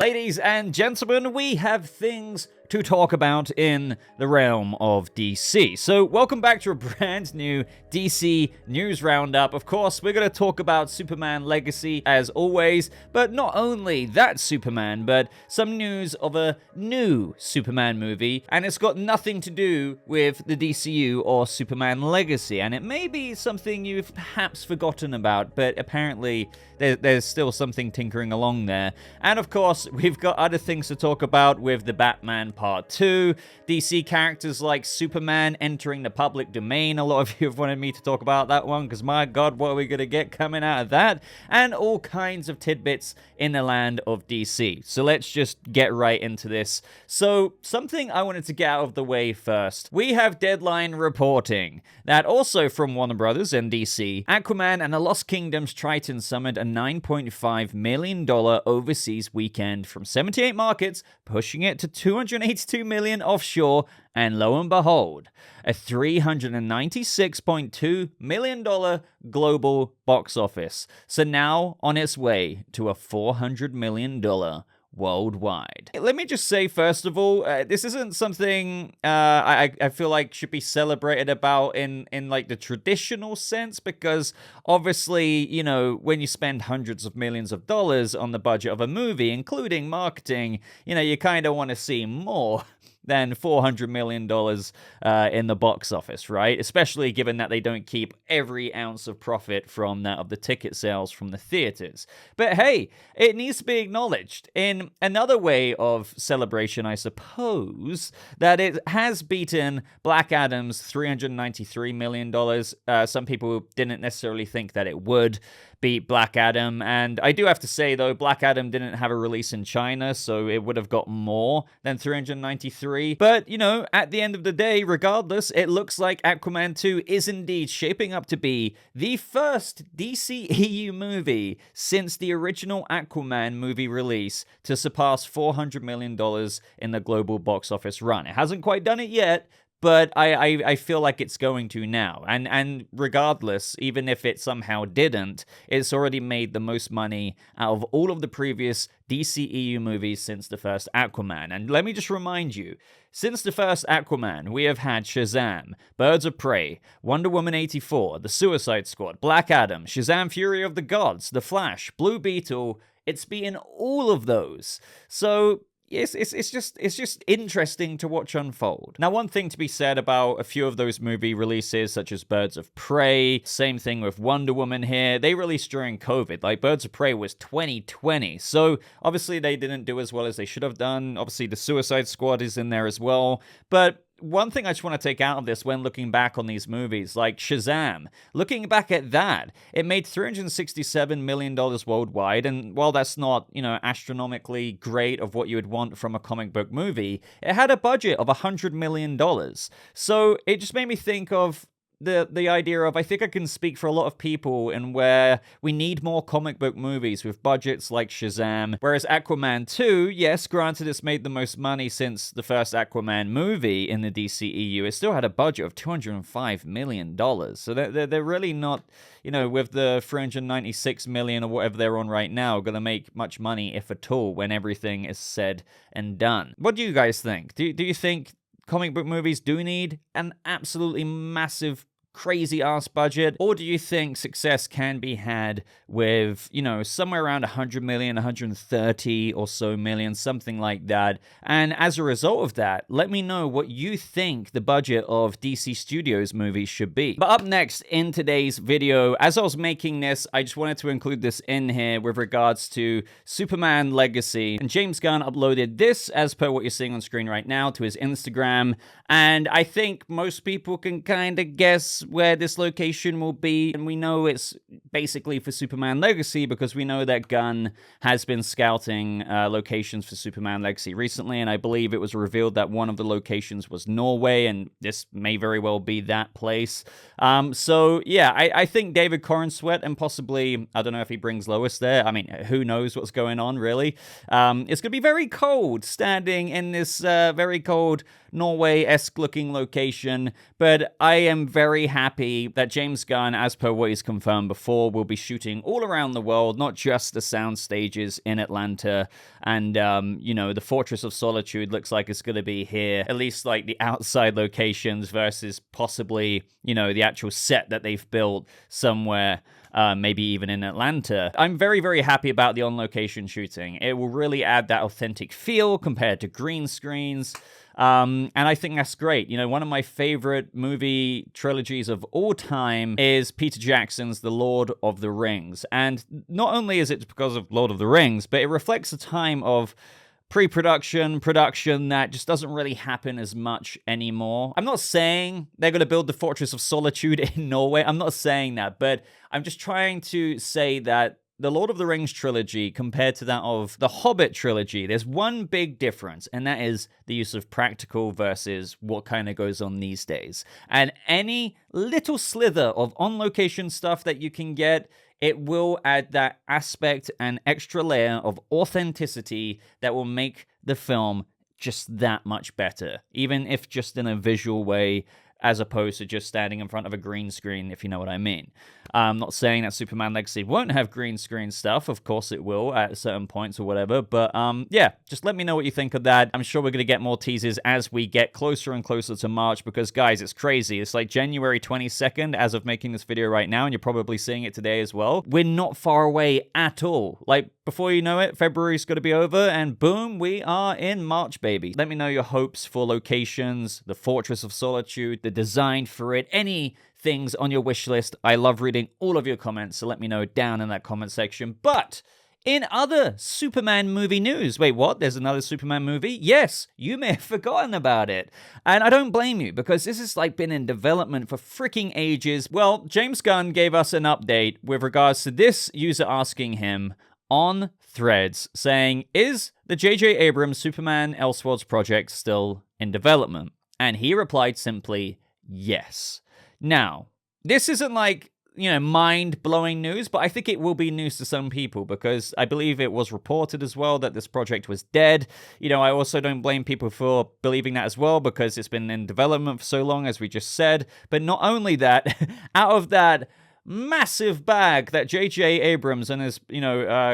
Ladies and gentlemen, we have things to talk about in the realm of DC. So welcome back to a brand new DC news roundup. Of course, we're going to talk about Superman Legacy as always, but not only that Superman, but some news of a new Superman movie, and it's got nothing to do with the DCU or Superman Legacy, and it may be something you've perhaps forgotten about, but apparently there's still something tinkering along there. And of course, we've got other things to talk about with the Batman Part 2, DC characters like Superman entering the public domain. A lot of you have wanted me to talk about that one, because my god, what are we going to get coming out of that? And all kinds of tidbits in the land of DC. So let's just get right into this. So, something I wanted to get out of the way first. We have Deadline reporting that also from Warner Brothers and DC, Aquaman and the Lost Kingdom's Triton summoned a $9.5 million overseas weekend from 78 markets, pushing it to $282 million offshore, and lo and behold, a $396.2 million global box office. So now on its way to a $400 million worldwide. Let me just say, first of all, this isn't something I feel like should be celebrated about in like the traditional sense, because obviously, you know, when you spend hundreds of millions of dollars on the budget of a movie, including marketing, you know, you kind of want to see more than $400 million in the box office, right? Especially given that they don't keep every ounce of profit from that of the ticket sales from the theaters. But hey, it needs to be acknowledged in another way of celebration, I suppose, that it has beaten Black Adam's $393 million. Some people didn't necessarily think that it would beat Black Adam, and I do have to say though, Black Adam didn't have a release in China, so it would have got more than 393. But you know, at the end of the day, regardless, it looks like Aquaman 2 is indeed shaping up to be the first DCEU movie since the original Aquaman movie release to surpass $400 million in the global box office run. It hasn't quite done it yet, but I feel like it's going to now. And regardless, even if it somehow didn't, it's already made the most money out of all of the previous DCEU movies since the first Aquaman. And let me just remind you, since the first Aquaman, we have had Shazam, Birds of Prey, Wonder Woman 84, The Suicide Squad, Black Adam, Shazam Fury of the Gods, The Flash, Blue Beetle. It's been all of those. So yes, it's just interesting to watch unfold. Now, one thing to be said about a few of those movie releases, such as Birds of Prey, same thing with Wonder Woman here, they released during COVID. Like, Birds of Prey was 2020, so obviously they didn't do as well as they should have done. Obviously, The Suicide Squad is in there as well, but one thing I just want to take out of this when looking back on these movies, like Shazam, looking back at that, it made $367 million worldwide, and while that's not, you know, astronomically great of what you would want from a comic book movie, it had a budget of $100 million. So it just made me think of the idea of, I think I can speak for a lot of people in where we need more comic book movies with budgets like Shazam, whereas Aquaman 2, yes, granted it's made the most money since the first Aquaman movie in the DCEU, it still had a budget of $205 million. So they're really not, you know, with the $396 million or whatever they're on right now, going to make much money, if at all, when everything is said and done. What do you guys think? Do you think comic book movies do need an absolutely massive, crazy-ass budget? Or do you think success can be had with, you know, somewhere around 100 million, 130 or so million, something like that? And as a result of that, let me know what you think the budget of DC Studios movies should be. But up next in today's video, as I was making this, I just wanted to include this in here with regards to Superman Legacy. And James Gunn uploaded this, as per what you're seeing on screen right now, to his Instagram. And I think most people can kind of guess where this location will be, and we know it's basically for Superman Legacy because we know that Gunn has been scouting locations for Superman Legacy recently, and I believe it was revealed that one of the locations was Norway, and this may very well be that place. So yeah, I think David Corenswet, and possibly, I don't know if he brings Lois there, I mean, who knows what's going on, really. It's going to be very cold standing in this very cold Norway-esque looking location, but I am very happy that James Gunn, as per what he's confirmed before, will be shooting all around the world, not just the sound stages in Atlanta. And, the Fortress of Solitude looks like it's going to be here, at least like the outside locations versus possibly, the actual set that they've built somewhere. Maybe even in Atlanta. I'm very, very happy about the on-location shooting. It will really add that authentic feel compared to green screens. And I think that's great. One of my favorite movie trilogies of all time is Peter Jackson's The Lord of the Rings. And not only is it because of Lord of the Rings, but it reflects a time of pre-production, production that just doesn't really happen as much anymore. I'm not saying they're going to build the Fortress of Solitude in Norway. I'm not saying that, but I'm just trying to say that the Lord of the Rings trilogy compared to that of the Hobbit trilogy, there's one big difference, and that is the use of practical versus what kind of goes on these days. And any little slither of on-location stuff that you can get, it will add that aspect and extra layer of authenticity that will make the film just that much better, even if just in a visual way, as opposed to just standing in front of a green screen, if you know what I mean. I'm not saying that Superman Legacy won't have green screen stuff. Of course it will at certain points or whatever. But yeah, just let me know what you think of that. I'm sure we're going to get more teasers as we get closer and closer to March because, guys, it's crazy. It's like January 22nd as of making this video right now, and you're probably seeing it today as well. We're not far away at all. Like, before you know it, February's going to be over, and boom, we are in March, baby. Let me know your hopes for locations, the Fortress of Solitude, the design for it, any things on your wish list. I love reading all of your comments, so let me know down in that comment section. But in other Superman movie news, wait, what? There's another Superman movie? Yes, you may have forgotten about it. And I don't blame you, because this has been in development for freaking ages. Well, James Gunn gave us an update with regards to this user asking him on Threads, saying, is the J.J. Abrams Superman Elseworlds project still in development? And he replied simply, yes. Now, this isn't mind-blowing news, but I think it will be news to some people because I believe it was reported as well that this project was dead. I also don't blame people for believing that as well because it's been in development for so long, as we just said. But not only that, out of that massive bag that J.J. Abrams and his,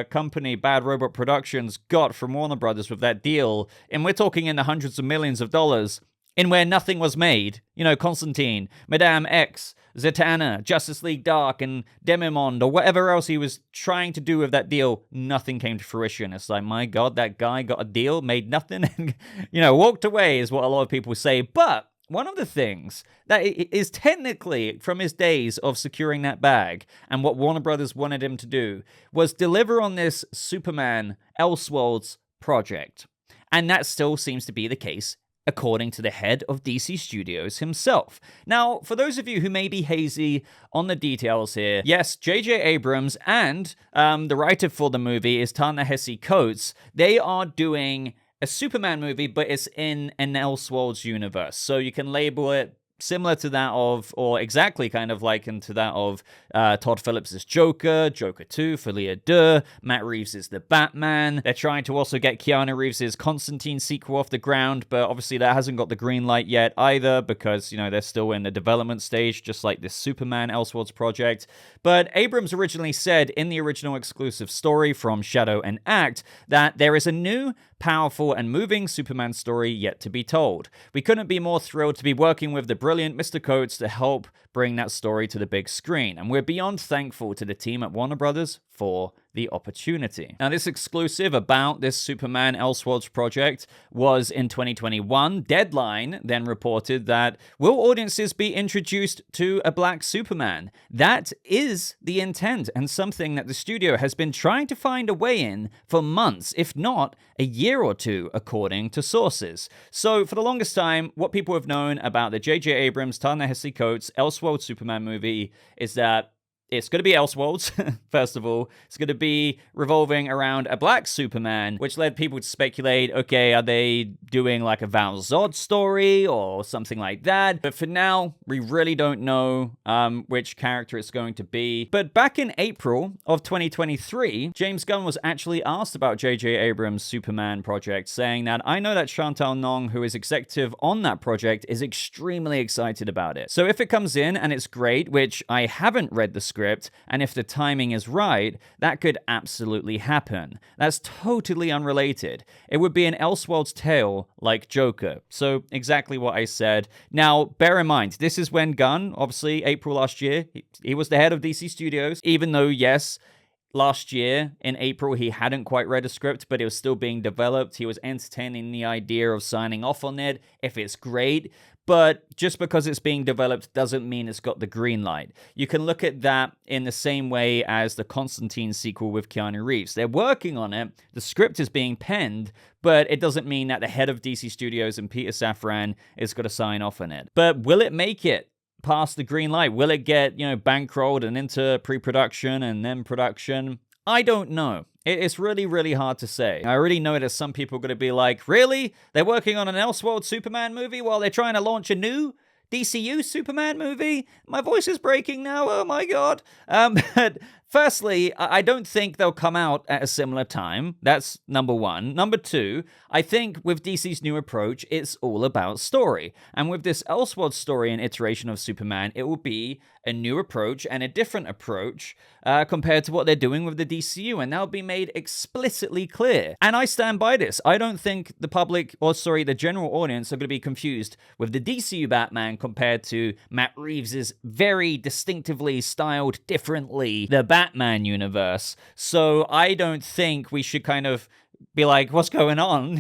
company, Bad Robot Productions, got from Warner Brothers with that deal, and we're talking in the hundreds of millions of dollars, in where nothing was made. Constantine, Madame X, Zatanna, Justice League Dark, and Demimonde, or whatever else he was trying to do with that deal, nothing came to fruition. It's like, my God, that guy got a deal, made nothing, and, walked away, is what a lot of people say. But one of the things that is technically from his days of securing that bag and what Warner Brothers wanted him to do was deliver on this Superman Elseworlds project. And that still seems to be the case, according to the head of DC Studios himself. Now, for those of you who may be hazy on the details here, yes, J.J. Abrams and the writer for the movie is Ta-Nehisi Coates. They are doing a Superman movie, but it's in an Elseworlds universe. So you can label it similar to that of, or exactly kind of likened to that of Todd Phillips' Joker, Joker 2 for Leah Durr, Matt Reeves is the Batman. They're trying to also get Keanu Reeves' Constantine sequel off the ground, but obviously that hasn't got the green light yet either because, they're still in the development stage, just like this Superman Elseworlds project. But Abrams originally said in the original exclusive story from Shadow and Act that there is a new, powerful, and moving Superman story yet to be told. We couldn't be more thrilled to be working with the brilliant Mr. Coates to help bring that story to the big screen, and we're beyond thankful to the team at Warner Brothers for the opportunity. Now, this exclusive about this Superman Elseworlds project was in 2021. Deadline then reported that, will audiences be introduced to a black Superman? That is the intent, and something that the studio has been trying to find a way in for months, if not a year or two, according to sources. So, for the longest time, what people have known about the J.J. Abrams, Ta-Nehisi Coates Elseworlds Superman movie is that it's going to be Elseworlds, first of all. It's going to be revolving around a black Superman, which led people to speculate, okay, are they doing like a Val Zod story or something like that? But for now, we really don't know which character it's going to be. But back in April of 2023, James Gunn was actually asked about J.J. Abrams' Superman project, saying that, I know that Chantal Nong, who is executive on that project, is extremely excited about it. So if it comes in and it's great, which I haven't read the script, and if the timing is right, that could absolutely happen. That's totally unrelated. It would be an Elseworlds tale like Joker. So exactly what I said. Now, bear in mind, this is when Gunn, obviously, April last year, he was the head of DC Studios, even though, yes, last year, in April, he hadn't quite read a script, but it was still being developed. He was entertaining the idea of signing off on it, if it's great. But just because it's being developed doesn't mean it's got the green light. You can look at that in the same way as the Constantine sequel with Keanu Reeves. They're working on it, the script is being penned, but it doesn't mean that the head of DC Studios and Peter Safran is going to sign off on it. But will it make it past the green light? Will it get, bankrolled and into pre-production and then production? I don't know. It's really, really hard to say. I already know that some people are going to be like, really? They're working on an Elseworlds Superman movie while they're trying to launch a new DCU Superman movie? My voice is breaking now, oh my god. But firstly, I don't think they'll come out at a similar time. That's number one. Number two, I think with DC's new approach, it's all about story. And with this Elseworlds story and iteration of Superman, it will be a new approach and a different approach compared to what they're doing with the DCU. And that'll be made explicitly clear. And I stand by this. I don't think the general audience are going to be confused with the DCU Batman compared to Matt Reeves' very distinctively styled differently, the Batman universe. So I don't think we should kind of be like, what's going on,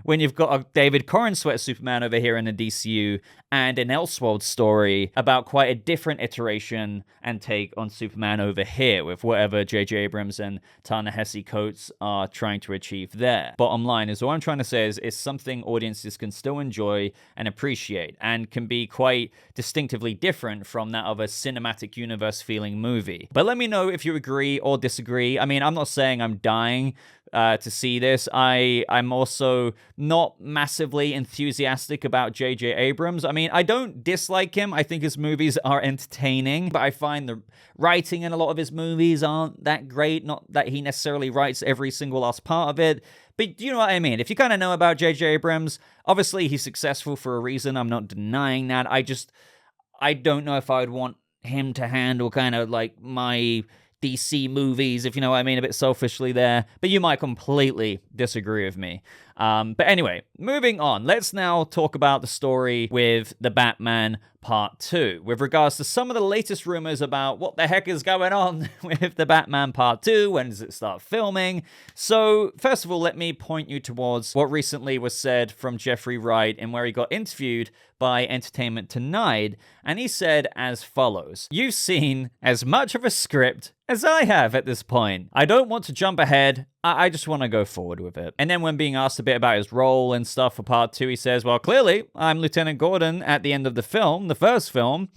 when you've got a David Corenswet Superman over here in the DCU and an Elseworlds story about quite a different iteration and take on Superman over here with whatever J.J. Abrams and Ta-Nehisi Coates are trying to achieve there. Bottom line is, all I'm trying to say is it's something audiences can still enjoy and appreciate and can be quite distinctively different from that of a cinematic universe feeling movie. But let me know if you agree or disagree. I mean, I'm not saying I'm dying to see this. I'm also not massively enthusiastic about J.J. Abrams. I mean, I don't dislike him. I think his movies are entertaining, but I find the writing in a lot of his movies aren't that great. Not that he necessarily writes every single last part of it, but you know what I mean. If you kind of know about J.J. Abrams, obviously he's successful for a reason. I'm not denying that. I don't know if I would want him to handle kind of like my DC movies, if you know what I mean, a bit selfishly there, but you might completely disagree with me. But anyway, moving on, let's now talk about the story with the Batman Part 2, with regards to some of the latest rumors about what the heck is going on with the Batman Part 2, when does it start filming? So, first of all, let me point you towards what recently was said from Jeffrey Wright, in where he got interviewed by Entertainment Tonight, and he said as follows: "You've seen as much of a script as I have at this point. I don't want to jump ahead. I just want to go forward with it." And then when being asked a bit about his role and stuff for Part 2, he says, well, clearly, I'm Lieutenant Gordon at the end of the film, the first film,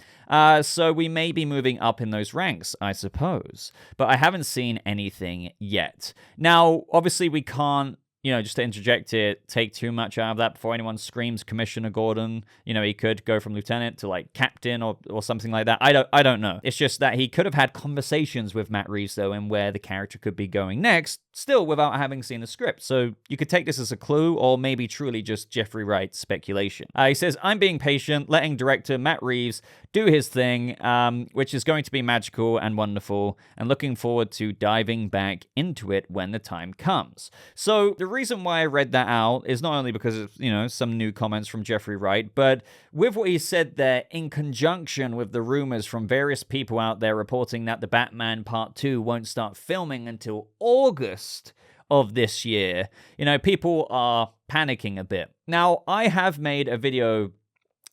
so we may be moving up in those ranks, I suppose. But I haven't seen anything yet. Now, obviously, we can't, just to interject it, take too much out of that before anyone screams Commissioner Gordon. He could go from lieutenant to like captain or something like that. I don't know. It's just that he could have had conversations with Matt Reeves, though, and where the character could be going next, still without having seen the script. So you could take this as a clue, or maybe truly just Jeffrey Wright's speculation. He says, I'm being patient, letting director Matt Reeves do his thing, which is going to be magical and wonderful, and looking forward to diving back into it when the time comes. So the reason why I read that out is not only because of, some new comments from Jeffrey Wright, but with what he said there, in conjunction with the rumors from various people out there reporting that the Batman Part 2 won't start filming until August of this year, people are panicking a bit. Now, I have made a video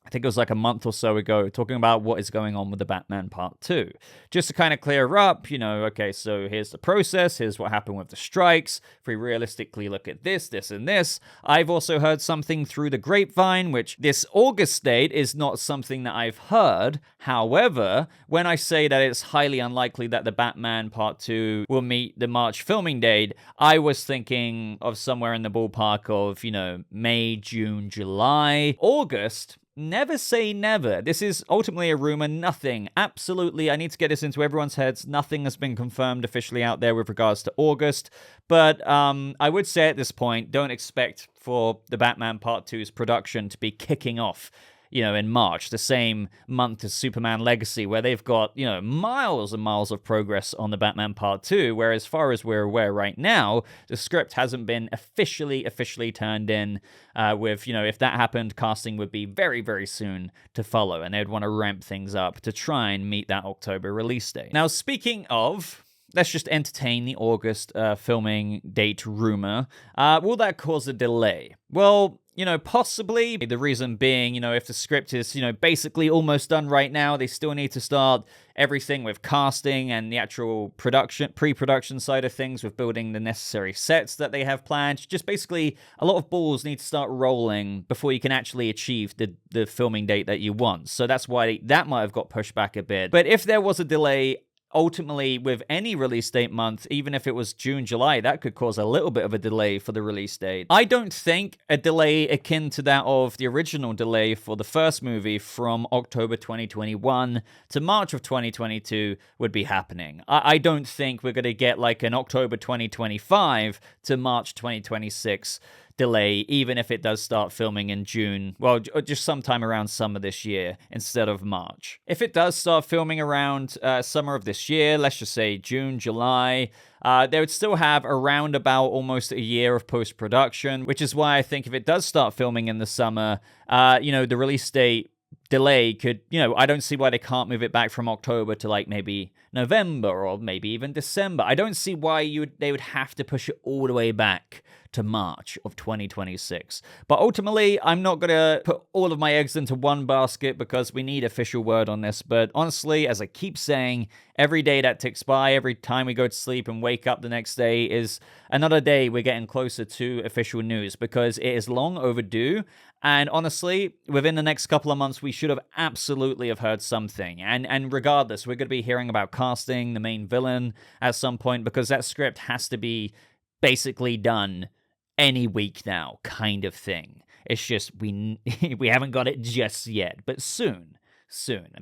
I think it was like a month or so ago, talking about what is going on with the Batman Part 2. Just to kind of clear up, okay, so here's the process, here's what happened with the strikes. If we realistically look at this, and this, I've also heard something through the grapevine, which this August date is not something that I've heard. However, when I say that it's highly unlikely that the Batman Part 2 will meet the March filming date, I was thinking of somewhere in the ballpark of, May, June, July. August, never say never. This is ultimately a rumor. Nothing. Absolutely, I need to get this into everyone's heads. Nothing has been confirmed officially out there with regards to August. But I would say at this point, don't expect for the Batman Part 2's production to be kicking off in March, the same month as Superman Legacy, where they've got, miles and miles of progress on the Batman Part 2, where as far as we're aware right now, the script hasn't been officially turned in, with, if that happened, casting would be very, very soon to follow, and they'd want to ramp things up to try and meet that October release date. Now, speaking of, let's just entertain the August filming date rumor. Will that cause a delay? Well, possibly. The reason being, if the script is, basically almost done right now, they still need to start everything with casting and the actual pre-production side of things, with building the necessary sets that they have planned. Just basically, a lot of balls need to start rolling before you can actually achieve the filming date that you want. So that's why that might have got pushed back a bit. But if there was a delay, ultimately, with any release date month, even if it was June, July, that could cause a little bit of a delay for the release date. I don't think a delay akin to that of the original delay for the first movie from October 2021 to March of 2022 would be happening. I don't think we're going to get like an October 2025 to March 2026 delay, even if it does start filming in June, well, just sometime around summer this year instead of March. If it does start filming around summer of this year, let's just say June, July, they would still have around about almost a year of post-production, which is why I think if it does start filming in the summer, the release date delay could, I don't see why they can't move it back from October to like maybe November or maybe even December. I don't see why they would have to push it all the way back to March of 2026. But ultimately, I'm not going to put all of my eggs into one basket because we need official word on this. But honestly, as I keep saying, every day that ticks by, every time we go to sleep and wake up the next day is another day we're getting closer to official news, because it is long overdue. And honestly, within the next couple of months, we should have absolutely have heard something. And regardless, we're going to be hearing about casting the main villain at some point, because that script has to be basically done any week now, kind of thing. It's just we haven't got it just yet, but soon.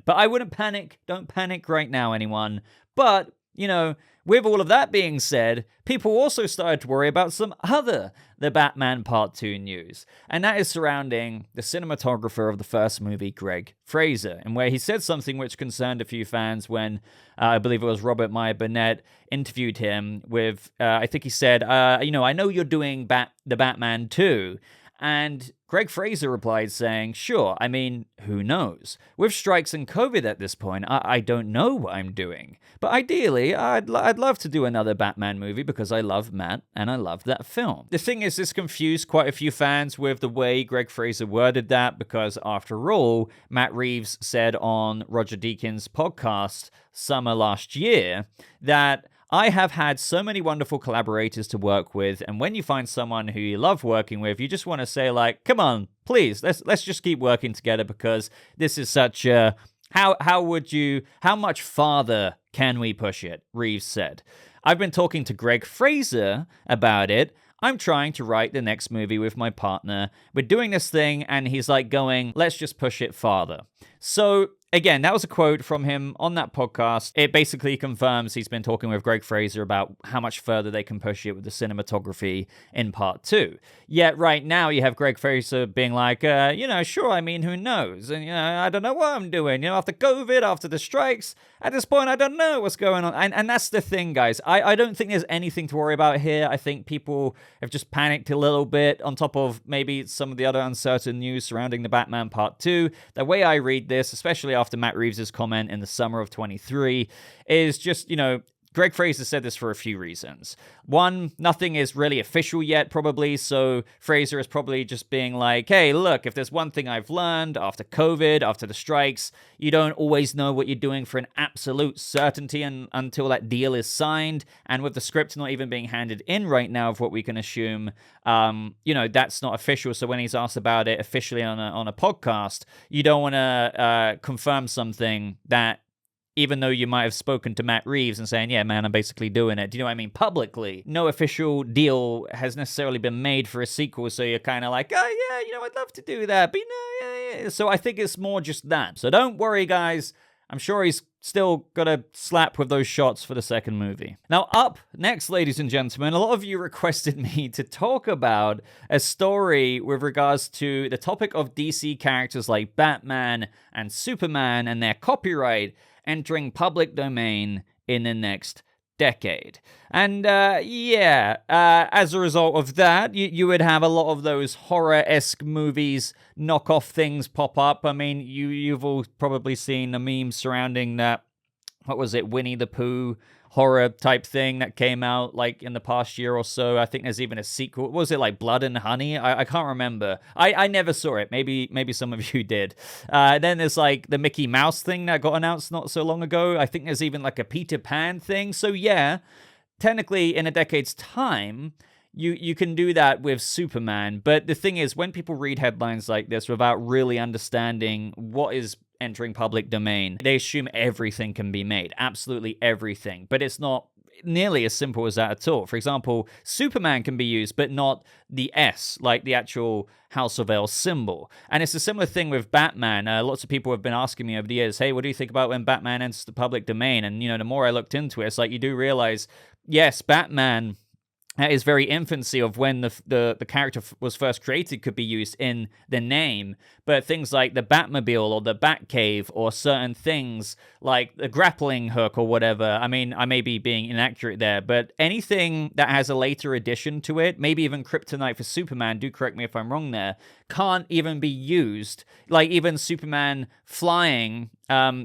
But I wouldn't panic. Don't panic right now, anyone. But, with all of that being said, people also started to worry about some other The Batman Part 2 news, and that is surrounding the cinematographer of the first movie, Greg Fraser, and where he said something which concerned a few fans when, I believe it was Robert Meyer Burnett, interviewed him with, I think he said, I know you're doing the Batman 2, and Greg Fraser replied saying, sure, I mean, who knows? With strikes and COVID at this point, I don't know what I'm doing. But ideally, I'd love to do another Batman movie because I love Matt and I love that film. The thing is, this confused quite a few fans with the way Greg Fraser worded that, because after all, Matt Reeves said on Roger Deakins' podcast summer last year that I have had so many wonderful collaborators to work with, and when you find someone who you love working with, you just want to say like, come on, please, let's just keep working together, because this is such a, how much farther can we push it? Reeves said. I've been talking to Greg Fraser about it. I'm trying to write the next movie with my partner. We're doing this thing, and he's like going, let's just push it farther. So again, that was a quote from him on that podcast. It basically confirms he's been talking with Greg Fraser about how much further they can push it with the cinematography in Part 2. Yet right now you have Greg Fraser being like, sure, I mean, who knows? And, I don't know what I'm doing. After COVID, after the strikes, at this point, I don't know what's going on. And that's the thing, guys. I don't think there's anything to worry about here. I think people have just panicked a little bit on top of maybe some of the other uncertain news surrounding the Batman Part 2. The way I read this, especially after Matt Reeves' comment in the summer of 23, is just, Greg Fraser said this for a few reasons. One, nothing is really official yet, probably, so Fraser is probably just being like, hey, look, if there's one thing I've learned after COVID, after the strikes, you don't always know what you're doing for an absolute certainty until that deal is signed, and with the script not even being handed in right now of what we can assume, that's not official, so when he's asked about it officially on a podcast, you don't want to confirm something that, even though you might have spoken to Matt Reeves and saying, yeah, man, I'm basically doing it. Do you know what I mean? Publicly, no official deal has necessarily been made for a sequel, so you're kind of like, oh, yeah, I'd love to do that, but yeah. So I think it's more just that. So don't worry, guys. I'm sure he's still got a slap with those shots for the second movie. Now, up next, ladies and gentlemen, a lot of you requested me to talk about a story with regards to the topic of DC characters like Batman and Superman and their copyright entering public domain in the next decade. And as a result of that, you would have a lot of those horror-esque movies, knockoff things pop up. I mean, you've all probably seen the memes surrounding that, what was it, Winnie the Pooh horror type thing that came out like in the past year or so. I think there's even a sequel. Was it like Blood and Honey? I can't remember. I never saw it. Maybe some of you did. Then there's like the Mickey Mouse thing that got announced not so long ago. I think there's even like a Peter Pan thing. So yeah, technically in a decade's time, you can do that with Superman. But the thing is, when people read headlines like this without really understanding what is entering public domain, they assume everything can be made, absolutely everything, but it's not nearly as simple as that at all. For example, Superman can be used, but not the S, like the actual House of L symbol. And it's a similar thing with Batman. Lots of people have been asking me over the years, hey, what do you think about when Batman enters the public domain? And, the more I looked into it, it's like you do realize, yes, Batman at his very infancy of when the character was first created could be used in the name, but things like the Batmobile or the Batcave or certain things like the grappling hook or whatever, I mean, I may be being inaccurate there, but anything that has a later addition to it, maybe even Kryptonite for Superman, do correct me if I'm wrong there, can't even be used. Like even Superman flying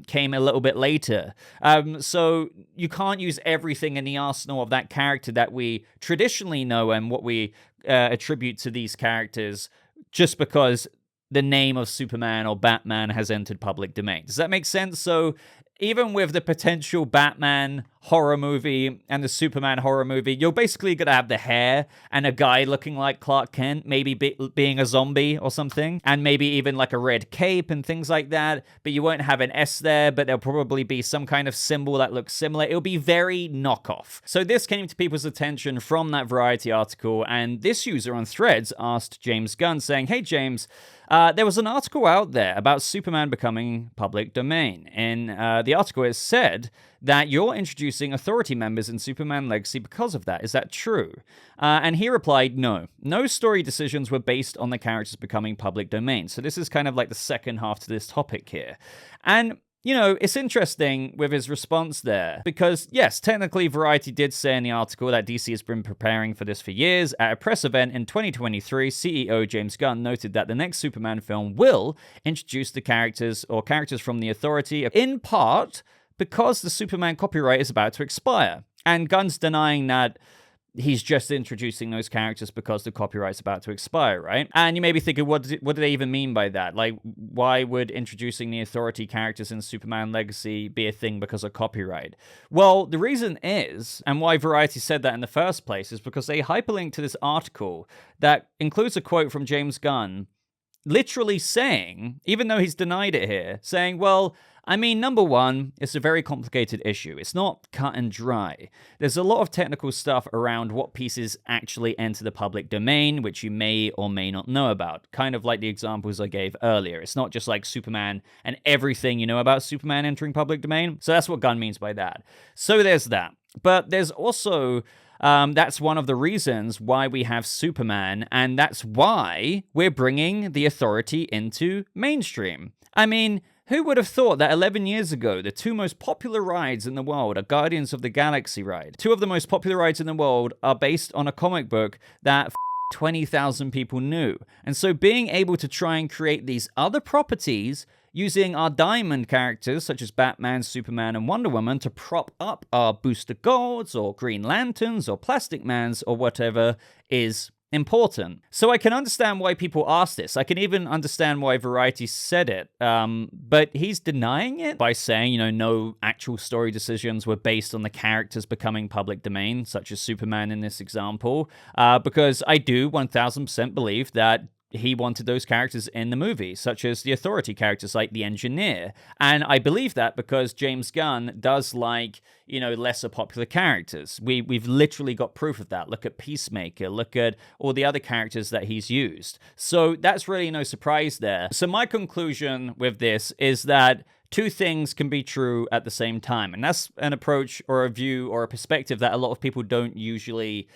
came a little bit later. So you can't use everything in the arsenal of that character that we traditionally know and what we attribute to these characters just because the name of Superman or Batman has entered public domain. Does that make sense? So even with the potential Batman horror movie and the Superman horror movie, you're basically going to have the hair and a guy looking like Clark Kent, maybe being a zombie or something, and maybe even like a red cape and things like that, but you won't have an S there, but there'll probably be some kind of symbol that looks similar. It'll be very knockoff. So this came to people's attention from that Variety article, and this user on Threads asked James Gunn, saying, hey, James, there was an article out there about Superman becoming public domain. In the article, it said that you're introducing authority members in Superman Legacy because of that. Is that true? And he replied, no. No story decisions were based on the characters becoming public domain. So this is kind of like the second half to this topic here. And it's interesting with his response there because, yes, technically Variety did say in the article that DC has been preparing for this for years. At a press event in 2023, CEO James Gunn noted that the next Superman film will introduce the characters from the Authority, in part because the Superman copyright is about to expire. And Gunn's denying that he's just introducing those characters because the copyright's about to expire, right? And you may be thinking, what do they even mean by that? Like, why would introducing the Authority characters in Superman Legacy be a thing because of copyright? Well, the reason is, and why Variety said that in the first place, is because they hyperlink to this article that includes a quote from James Gunn, literally saying, even though he's denied it here, saying, well, I mean, number one, it's a very complicated issue. It's not cut and dry. There's a lot of technical stuff around what pieces actually enter the public domain, which you may or may not know about. Kind of like the examples I gave earlier. It's not just like Superman and everything you know about Superman entering public domain. So that's what Gunn means by that. So there's that. But there's also that's one of the reasons why we have Superman, and that's why we're bringing the Authority into mainstream. I mean, who would have thought that 11 years ago, the two most popular rides in the world are Guardians of the Galaxy ride? Two of the most popular rides in the world are based on a comic book that 20,000 people knew. And so being able to try and create these other properties using our diamond characters such as Batman, Superman, and Wonder Woman to prop up our Booster Golds or Green Lanterns or Plastic Mans or whatever is important. So I can understand why people ask this. I can even understand why Variety said it. But he's denying it by saying, no actual story decisions were based on the characters becoming public domain, such as Superman in this example. Because I do 1000% believe that he wanted those characters in the movie, such as the Authority characters like the Engineer. And I believe that because James Gunn does like, lesser popular characters. We've literally got proof of that. Look at Peacemaker, look at all the other characters that he's used. So that's really no surprise there. So my conclusion with this is that two things can be true at the same time. And that's an approach or a view or a perspective that a lot of people don't usually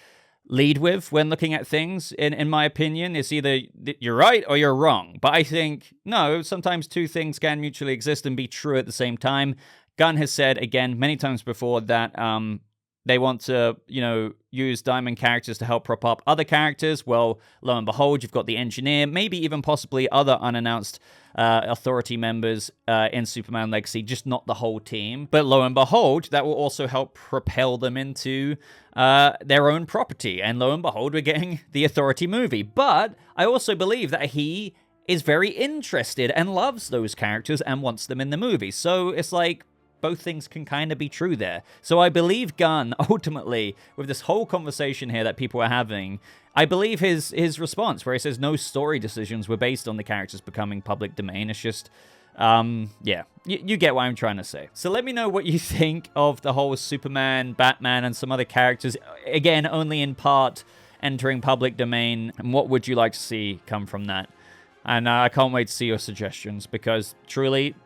lead with when looking at things. In my opinion, it's either you're right or you're wrong. But I think, no, sometimes two things can mutually exist and be true at the same time. Gunn has said, again, many times before that they want to, use diamond characters to help prop up other characters. Well, lo and behold, you've got the Engineer, maybe even possibly other unannounced Authority members in Superman Legacy, just not the whole team. But lo and behold, that will also help propel them into their own property. And lo and behold, we're getting the Authority movie. But I also believe that he is very interested and loves those characters and wants them in the movie. So it's like, both things can kind of be true there. So I believe Gunn, ultimately, with this whole conversation here that people are having, I believe his response, where he says no story decisions were based on the characters becoming public domain. It's just, yeah, you get what I'm trying to say. So let me know what you think of the whole Superman, Batman, and some other characters, again, only in part entering public domain, and what would you like to see come from that? And I can't wait to see your suggestions, because truly,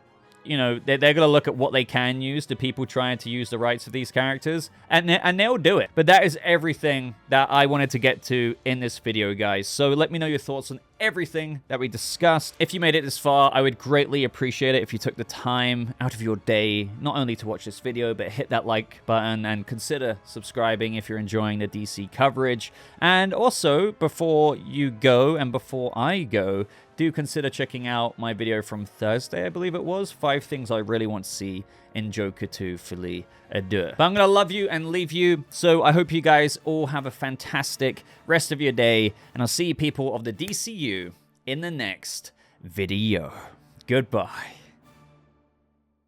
they're going to look at what they can use to people trying to use the rights of these characters, and they'll do it. But that is everything that I wanted to get to in this video, guys. So let me know your thoughts on everything that we discussed. If you made it this far, I would greatly appreciate it if you took the time out of your day, not only to watch this video, but hit that like button and consider subscribing if you're enjoying the DC coverage. And also, before you go and before I go, do consider checking out my video from Thursday, I believe it was, 5 things I really want to see in Joker 2 Folie à Deux. But I'm going to love you and leave you, so I hope you guys all have a fantastic rest of your day, and I'll see you people of the DCU in the next video. Goodbye.